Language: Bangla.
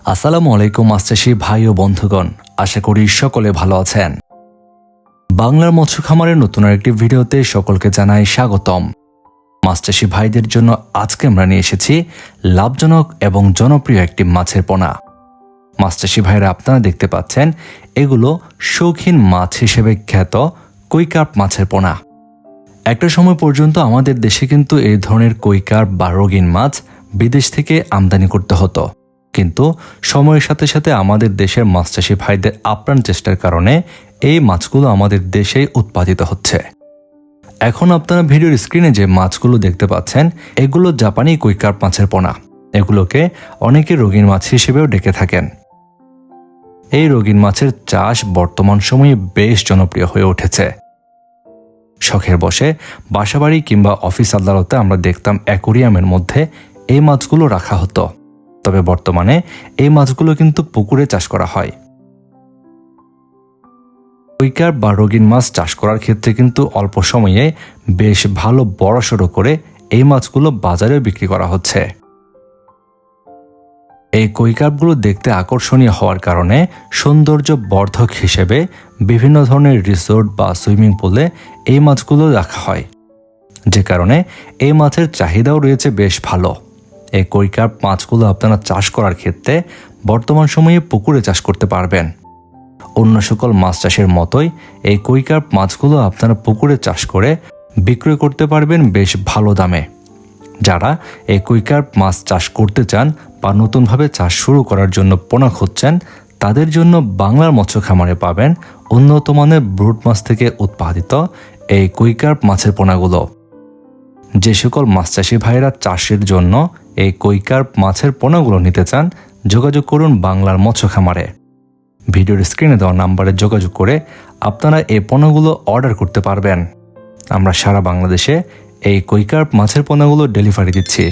আসসালামু আলাইকুম মাছচাষী ভাই ও বন্ধুগণ, আশা করি সকলে ভালো আছেন। বাংলার মৎস্য খামারের নতুন আরেকটি ভিডিওতে সকলকে জানাই স্বাগতম। মাছচাষী ভাইদের জন্য আজকে আমরা নিয়ে এসেছি লাভজনক এবং জনপ্রিয় একটি মাছের পোনা। মাছচাষী ভাইরা আপনারা দেখতে পাচ্ছেন, এগুলো শৌখিন মাছ হিসেবে খ্যাত কই কার্প মাছের পোনা। একটা সময় পর্যন্ত আমাদের দেশে কিন্তু এই ধরনের কই কার্প বা রঙিন মাছ বিদেশ থেকে আমদানি করতে হতো, কিন্তু সময়ের সাথে সাথে আমাদের দেশের মাছচাষী ভাইদের আপ্রাণ চেষ্টার কারণে এই মাছগুলো আমাদের দেশেই উৎপাদিত হচ্ছে। এখন আপনারা ভিডিওর স্ক্রিনে যে মাছগুলো দেখতে পাচ্ছেন, এগুলো জাপানি কই কার্প মাছের পোনা। এগুলোকে অনেকে রঙিন মাছ হিসেবেও ডেকে থাকেন। এই রঙিন মাছের চাষ বর্তমান সময়ে বেশ জনপ্রিয় হয়ে উঠেছে। শখের বসে বাসাবাড়ি কিংবা অফিস আদালতে আমরা দেখতাম অ্যাকোরিয়ামের মধ্যে এই মাছগুলো রাখা হতো, তবে বর্তমানে এই মাছগুলো কিন্তু পুকুরে চাষ করা হয়। কই কার্প বা রঙিন মাছ চাষ করার ক্ষেত্রে কিন্তু অল্প সময়ে বেশ ভালো বড়সড় করে এই মাছগুলো বাজারে বিক্রি করা হচ্ছে। এই কই কার্পগুলো দেখতে আকর্ষণীয় হওয়ার কারণে সৌন্দর্য বর্ধক হিসেবে বিভিন্ন ধরনের রিসোর্ট বা সুইমিং পুলে এই মাছগুলো রাখা হয়, যে কারণে এই মাছের চাহিদাও রয়েছে বেশ ভালো। এই কই কার্প মাছগুলো আপনারা চাষ করার ক্ষেত্রে বর্তমান সময়ে পুকুরে চাষ করতে পারবেন। অন্য সকল মাছ চাষের মতোই এই কই কার্প মাছগুলো আপনারা পুকুরে চাষ করে বিক্রয় করতে পারবেন বেশ ভালো দামে। যারা এই কই কার্প মাছ চাষ করতে চান বা নতুনভাবে চাষ শুরু করার জন্য পোনা খুঁজছেন, তাদের জন্য বাংলার মৎস্য খামারে পাবেন উন্নত মানের ব্রুড মাছ থেকে উৎপাদিত এই কই কার্প মাছের পোনাগুলো। যে সকল মাছ চাষী ভাইরা চাষের জন্য এই কই কার্প মাছের পোনাগুলো নিতে চান, যোগাযোগ করুন বাংলার মৎস্য খামারে। ভিডিওর স্ক্রিনে দেওয়া নাম্বারে যোগাযোগ করে আপনারা এই পোনাগুলো অর্ডার করতে পারবেন। আমরা সারা বাংলাদেশে এই কই কার্প মাছের পোনাগুলো ডেলিভারি দিচ্ছি।